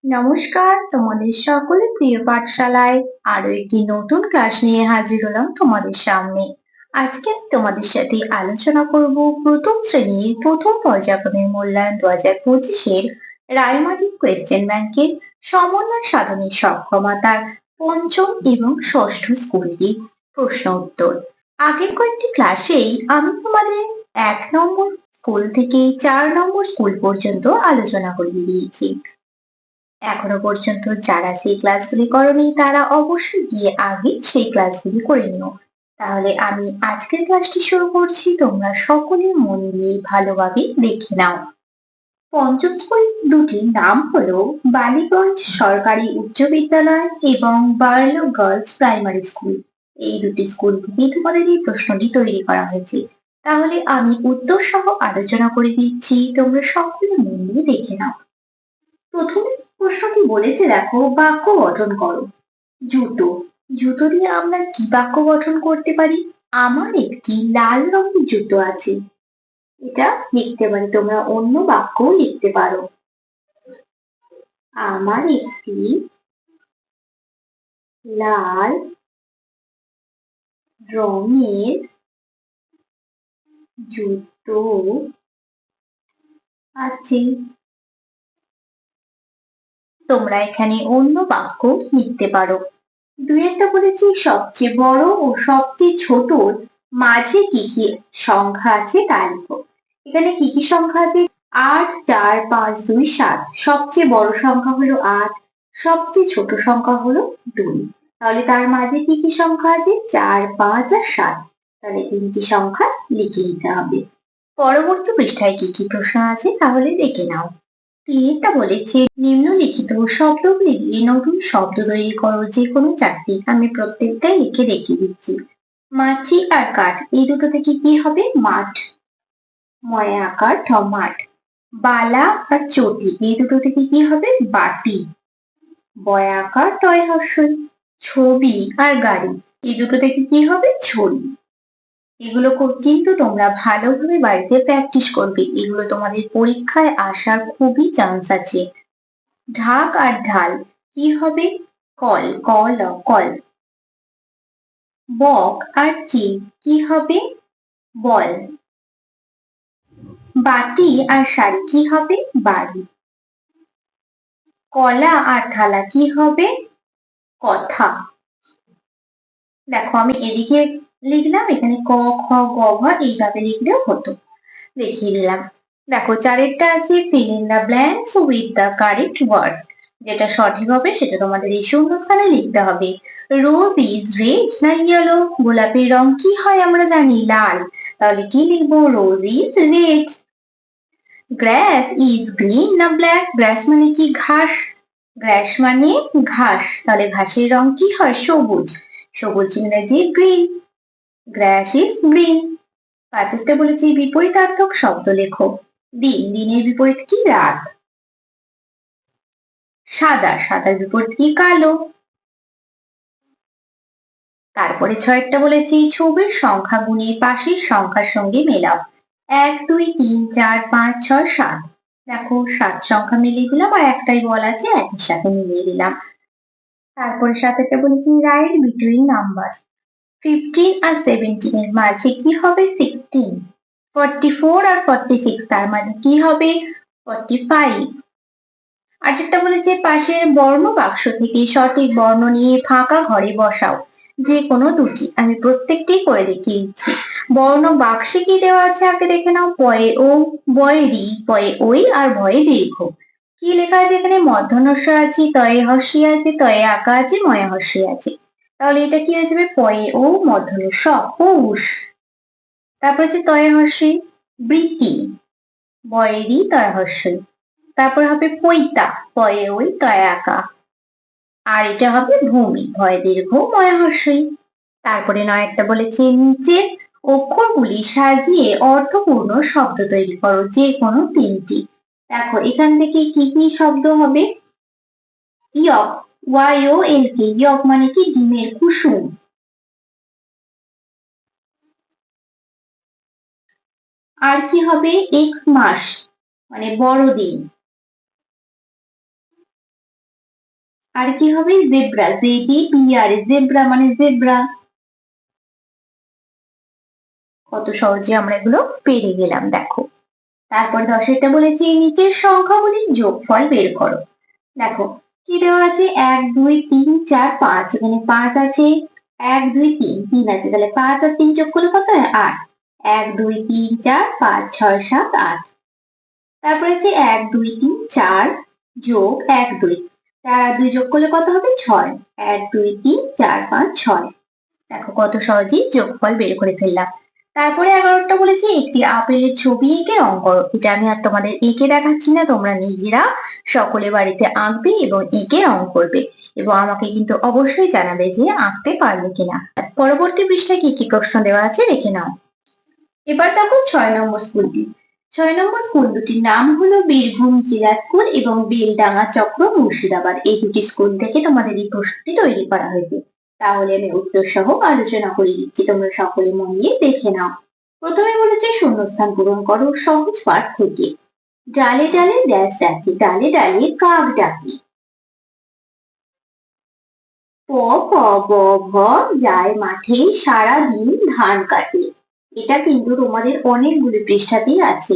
নমস্কার, তোমাদের সকলের প্রিয় পাঠশালায় আরো একটি নতুন ক্লাস নিয়ে হাজির হলাম তোমাদের সামনে। আজকে আমি তোমাদের সাথে আলোচনা করব প্রথম শ্রেণীর প্রথম পর্যায়ক্রমের মূল্যায়ন 2025-এর রায়মার্টিন কোয়েশ্চেন ব্যাংকের সমন্বয় সাধনের সক্ষমতার পঞ্চম এবং ষষ্ঠ স্কুলটি প্রশ্ন উত্তর। আগের কয়েকটি ক্লাসেই আমি তোমাদের 1 নম্বর স্কুল থেকে 4 নম্বর স্কুল পর্যন্ত আলোচনা করিয়ে দিয়েছি। এখনো পর্যন্ত যারা সেই ক্লাসগুলি করোনি তারা অবশ্যই গিয়ে আগে সেই ক্লাসগুলি করে নিও। তাহলে আমি আজকের ক্লাসটি শুরু করছি, তোমরা সকলে মন দিয়ে ভালোভাবে দেখে নাও। পঞ্চম স্কুল দুটির নাম হলো বালিগঞ্জ সরকারি উচ্চ বিদ্যালয় এবং বার্লো গার্লস প্রাইমারি স্কুল। এই দুটি স্কুল থেকে তোমাদের এই প্রশ্নটি তৈরি করা হয়েছে। তাহলে আমি উত্তর সহ আলোচনা করে দিচ্ছি, তোমরা সকলে মন দিয়ে দেখে নাও। প্রথমে প্রশ্নটি বলেছে, দেখো, বাক্য গঠন করো। জুতো, জুতো দিয়ে আমরা কি বাক্য গঠন করতে পারি? আমার একটি লাল রঙের জুতো আছে, এটা লিখতে পারি। তোমরা অন্য বাক্যও লিখতে পারো। আমার একটি লাল রঙের জুতো আছে। তোমরা এখানে অন্য বাক্য লিখতে পারো। দুই একটা বলেছি, সবচেয়ে বড় ও সবচেয়ে ছোট মাঝে কি কি সংখ্যা আছে তা লিখো। এখানে কি কি সংখ্যা আছে? 8, 4, 5, 2, 7। সবচেয়ে বড় সংখ্যা হলো 8, সবচেয়ে ছোট সংখ্যা হলো 2। তাহলে তার মাঝে কি কি সংখ্যা আছে? 4, 5 আর 7। তাহলে তিনটি সংখ্যা লিখে নিতে হবে। পরবর্তী পৃষ্ঠায় কি কি প্রশ্ন আছে তাহলে দেখে নাও। তিনটা বলেছে, নিম্নলিখিত শব্দগুলি দিয়ে নতুন শব্দ তৈরি করো, যে কোনো চারটি। আমি প্রত্যেকটাই লিখে দেখিয়ে দিচ্ছি। মাছি আর কাঠ, এই দুটো থেকে কি হবে? মাঠ। ময় আকার ঠ, মাঠ। বালা আর চটি, এই দুটো থেকে কি হবে? বাটি। বয় আকার টয় হর্ষই। ছবি আর গাড়ি, এই দুটো থেকে কি হবে? ছড়ি। এগুলো কিন্তু তোমরা ভালোভাবে বাড়িতে প্র্যাকটিস করবে, এগুলো তোমাদের পরীক্ষায় আসার খুবই চান্স আছে। ঢাক আর ঢাল, কি হবে? Call, call, call. বক আর চিল, কি হবে? বল। বাটি আর শাড়ি, কি হবে? বাড়ি। কলা আর থালা, কি হবে? কথা। দেখো, আমি এদিকে লিখলাম, এখানে ক, খ, গ, ঘ এইভাবে লিখলেও হতো। দেখিয়ে দিলাম। দেখো, চারেরটা আছে fill in the blanks with the correct words। যেটা সঠিক হবে সেটা তোমাদের এই শূন্যস্থানে লিখতে হবে। রোজ ইজ রেড না ইয়েলো? গোলাপের রং কি হয় আমরা জানি? লাল। তাহলে কি লিখবো? Rose is red. Glass is green না ব্ল্যাক? গ্রাস মানে কি? ঘাস। গ্রাস মানে ঘাস। তাহলে ঘাসের রং কি হয়? সবুজ। সবুজ ইংরেজি গ্রিন। Grass is green. পাঁচেরটা বলেছি বিপরীতার্থক শব্দ লেখো। দিন, দিনের বিপরীত কি? রাত। সাদা, সাদার বিপরীত কি? কালো। তারপরে ছয়েরটা বলেছি ছবির সংখ্যা গুণে পাশের সংখ্যার সঙ্গে মেলাও। 1, 2, 3, 4, 5, 6, 7। দেখো, 7 সংখ্যা মিলিয়ে দিলাম, আর একটাই বল আছে একই সাথে মিলিয়ে দিলাম। তারপরে সাতেরটা বলেছি রাইট বিটুইন নাম্বারস। 15 আর 17 এর মাঝে কি হবে? 16। 44 আর 46 তার মাঝে কি হবে? 45। আরেকটা বলেছে পাশের বর্ণ বাক্স থেকে সঠিক বর্ণ নিয়ে ফাঁকা ঘরে বসাও, যে কোনো দুটি। আমি প্রত্যেকটি করে দেখিয়ে দিচ্ছি। বর্ণ বাক্সে কি দেওয়া আছে আগে দেখে নাও। পয়ে ও, বয়ে রি, পয়ে ওই আর ভয়ে দীর্ঘ। কি লেখা আছে এখানে? মধ্যাহ্নস্ব আছে, তয়ে হর্ষি আছে, তয়ে আঁকা আছে, ময়া হর্ষি আছে। তাহলে এটা কি হয়ে যাবে? পয়ে ও মধ্যাহ্নস্ব, পৌষ। তারপর হচ্ছে তয়ে হর্ষি বৃত্তি, বয়ে রি, তয়ে হর্ষি। তারপর হবে পৈতা, পয়ে ওই, তয়ে আঁকা। আর এটা হবে ভূমি, ভয় দীর্ঘ, ময়া হর্ষই। তারপরে একটা বলেছে নিচের অক্ষরগুলি সাজিয়ে অর্থপূর্ণ শব্দ তৈরি করো, যে কোনো তিনটি। দেখো, এখান থেকে কি কি শব্দ হবে? ইয়ক, YOLK, ইয়ক মানে কি? ডিমের কুসুম। আর কি হবে? এক মাস মানে বড়দিন। আর কি হবে জেব্রা, ZEBRA, জেব্রা মানে জেব্রা। কত সহজে আমরা এগুলো পেরে গেলাম দেখো। তারপর 10টা বলেছি নিচের সংখ্যাগুলির যোগফল বের করো। দেখো কি দেওয়া আছে 1 2 3 4 5, এখানে 5 আছে, 1 2 3 3 আছে, তাহলে 5 আর 3 যোগ করলে কত হয় 8। 1 2 3 4 5 6 7 8। তারপরে আছে 1 2 3 4 যোগ 1 2, 4 আর 2 যোগ করলে কত হবে 6। 1 2 3 4 5 6। দেখো কত সহজেই যোগফল বের করে ফেললাম। তারপরে 11টা বলেছি একটি আপেলের ছবি এঁকে রং করো। এটা আমি আর তোমাদের এঁকে দেখাচ্ছি না, তোমরা নিজেরা সকলে বাড়িতে আঁকবে এবং এঁকে রং করবে এবং আমাকে কিন্তু অবশ্যই জানাবে যে আঁকতে পারলে কিনা। পরবর্তী পৃষ্ঠায় কি কি প্রশ্ন দেওয়া আছে দেখে নাও। এবার দেখো 6 নম্বর স্কুলটি। 6 নম্বর স্কুল দুটির নাম হলো বীরভূম জিলা স্কুল এবং বেলডাঙ্গা চক্র মুর্শিদাবাদ। এই দুটি স্কুল থেকে তোমাদের এই প্রশ্নটি তৈরি করা হয়েছে। তাহলে আমি উত্তর সহ আলোচনা করে দিচ্ছি, তোমরা সকলে মন দিয়ে দেখে নাও। প্রথমে বলেছে শূন্যস্থান পূরণ করো সহজ পাঠ থেকে। ডালে ডালে ড্যাশ ডাকে, ডালে ডালে কাক ডাকে। প প ব ভ যায় মাঠে সারা দিন ধান কাটে। এটা কিন্তু তোমাদের অনেকগুলো পৃষ্ঠাতেই আছে।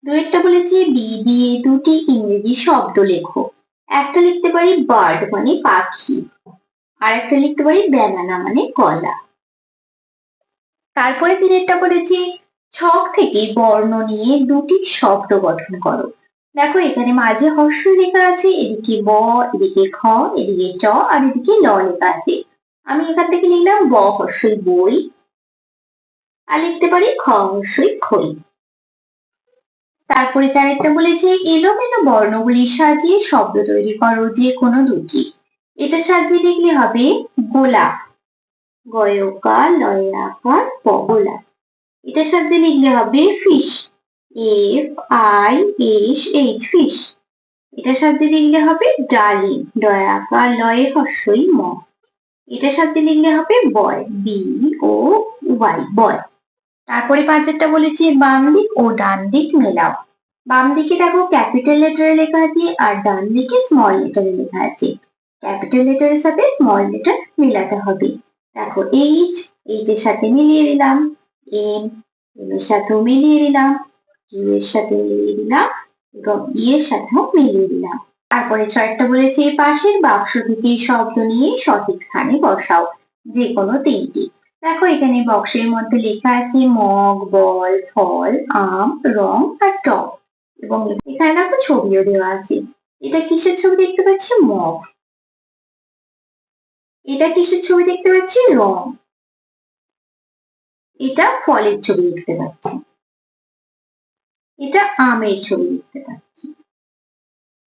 দুইটা বলেছে বি দিয়ে দুটি ইংরেজি শব্দ লেখো। একটা লিখতে পারি বার্ড মানে পাখি, আর একটা লিখতে পারি ব্যানানা মানে কলা। তারপরে তিনেরটা বলেছি ছক থেকে বর্ণ নিয়ে দুটি শব্দ গঠন করো। দেখো এখানে মাঝে হর্ষই লেখা আছে, এদিকে ব, এদিকে খ, এদিকে চ, আর এদিকে ল লেখা আছে। আমি এখান থেকে লিখলাম ব হর্ষই বই, আর লিখতে পারি খ হর্ষই খই। তারপরে চারেরটা বলেছে এলোমেলো বর্ণগুলি সাজিয়ে শব্দ তৈরি করো যে কোনো দুটি। এটা সাজিয়ে লিখলে হবে গোলাপ, গয়কা লয়াকার প গোলাপ। এটা সাজিয়ে লিখলে হবে ফিশ, FISH ফিশ। এটা সাজিয়ে লিখলে হবে ডালিম, ডয়াকার লয়ে হর্ষই ম। এটা সাজিয়ে লিখলে হবে বয়, BOY বয়। তারপরে পাঁচেরটা বলেছি বাম দিক ও ডান দিক মেলাও। বাম দিকে দেখো ক্যাপিটাল লেটারে লেখা আছে আর ডান দিকে স্মল লেটারে লেখা আছে। ক্যাপিটাল লেটারের সাথে স্মল লেটার মেলাতে হবে। দেখো এইচ এর সাথে মিলিয়ে দিলাম, এম এর সাথেও মিলিয়ে দিলাম, কিউ এর সাথে মিলিয়ে দিলাম এবং ই এর সাথেও মিলিয়ে দিলাম। তারপরে 6টা বলেছে পাশের বাক্স থেকে শব্দ নিয়ে সঠিক স্থানে বসাও যে কোনো তিনটি। দেখো এখানে বক্সের মধ্যে লেখা আছে মগ, বল, ফল, আম, রং আর টক এবং এখানে দেখো ছবিও দেওয়া আছে। এটা কিসের ছবি দেখতে পাচ্ছি মগ, এটা কিসের ছবি দেখতে পাচ্ছি রং, এটা ফলের ছবি দেখতে পাচ্ছি, এটা আমের ছবি দেখতে পাচ্ছি,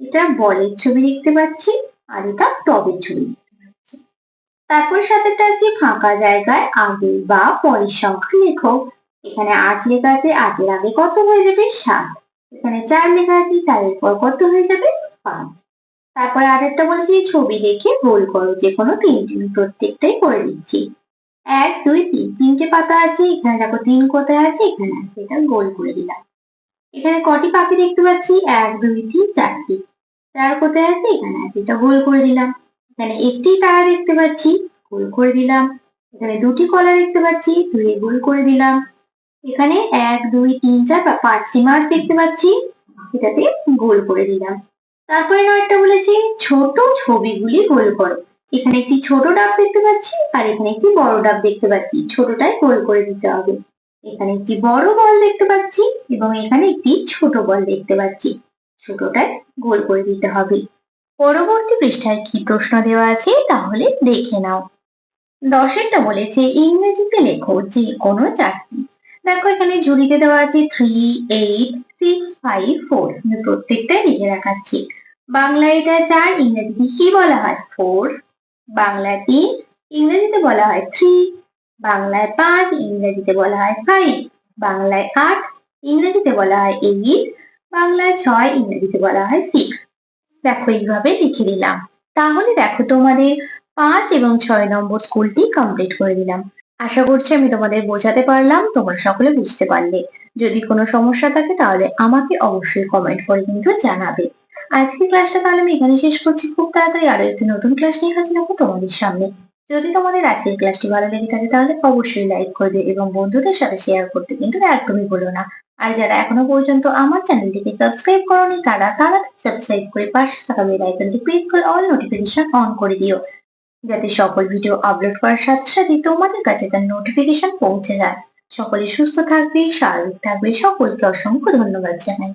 এটা বলের ছবি দেখতে পাচ্ছি আর এটা টবের ছবি দেখতে পাচ্ছি। তারপর সাথেটা আছে ফাঁকা জায়গায় আগে বা পরের সংখ্যা লেখো। এখানে 8 লেখা আছে, 8 এর আগে কত হয়ে যাবে 7। এখানে 4 লেখা আছে, 4 এর পর কত হয়ে যাবে 5। তারপরে আরেকটা বলেছি ছবি দেখে গোল করো যে কোনো তিনটি, প্রত্যেকটাই করে দিচ্ছি। 1 2 3 তিনটে পাতা আছে, এখানে দেখো 3 কোথায় আছে, এখানে আছে, এটা গোল করে দিলাম। এখানে কটি পাখি দেখতে পাচ্ছি 1 2 3 4টি, 4 কোথায় আছে, এখানে আছে, এটা গোল করে দিলাম। এখানে একটি তারা দেখতে পাচ্ছি, গোল করে দিলাম। এখানে দুটি কলা দেখতে পাচ্ছি, 2 গোল করে দিলাম। এখানে 1 2 3 4 বা 5টি মাছ দেখতে পাচ্ছি, এটাতে গোল করে দিলাম। তারপরে 9টা বলেছি ছোট ছবিগুলি গোল করো। এখানে একটি ছোট ডাব দেখতে পাচ্ছি আর এখানে একটি বড় ডাব দেখতে পাচ্ছি, ছোটটাই গোল করে দিতে হবে। এখানে একটি বড় বল দেখতে পাচ্ছি এবং এখানে একটি ছোট বল দেখতে পাচ্ছি, ছোটটাই গোল করে দিতে হবে। পরবর্তী পৃষ্ঠায় কি প্রশ্ন দেওয়া আছে তাহলে দেখে নাও। 10টা বলেছে ইংরেজিতে লেখো যে কোনো চারটি। দেখো এখানে ঝুড়িতে দেওয়া আছে 3 8 6 5 4, আমি প্রত্যেকটাই লিখে রাখাচ্ছি। বাংলায় এটা 4, ইংরেজিতে কি বলা হয় 4। বাংলায় 3, ইংরেজিতে বলা হয় 3। বাংলায় 5, ইংরেজিতে বলা হয় 5। বাংলায় 8, ইংরেজিতে বলা হয় 8। বাংলায় 6, ইংরেজিতে বলা হয় 6। দেখো এইভাবে লিখে দিলাম। তাহলে দেখো তোমাদের 5 এবং 6 নম্বর স্কুলটি কমপ্লিট করে দিলাম। আশা করছি আমি তোমাদের বোঝাতে পারলাম, তোমরা সকলে বুঝতে পারলে। যদি কোনো সমস্যা থাকে তাহলে আমাকে অবশ্যই কমেন্ট করে কিন্তু জানাবে। আজকের ক্লাসটা তাহলে আমি এখানে শেষ করছি। খুব তাড়াতাড়ি আরো একটি নতুন ক্লাস নিয়ে হাজির হবো তোমাদের সামনে। যদি তোমাদের আজকের ক্লাসটি ভালো লেগে থাকে তাহলে অবশ্যই লাইক করবে এবং বন্ধুদের সাথে শেয়ার করতে কিন্তু একদমই ভুলো না। আর যারা এখনো পর্যন্ত আমার চ্যানেলটিকে সাবস্ক্রাইব করোনি তারা তাড়াতাড়ি সাবস্ক্রাইব করে পাশে থাকা বেল আইকনটি প্রেস করে অল নোটিফিকেশন অন করে দিও, যাতে সকল ভিডিও আপলোড করার সাথে সাথে তোমাদের কাছে তার নোটিফিকেশন পৌঁছে যায়। সকলে সুস্থ থাকবে, স্বাভাবিক থাকবে। সকলকে অসংখ্য ধন্যবাদ জানাই।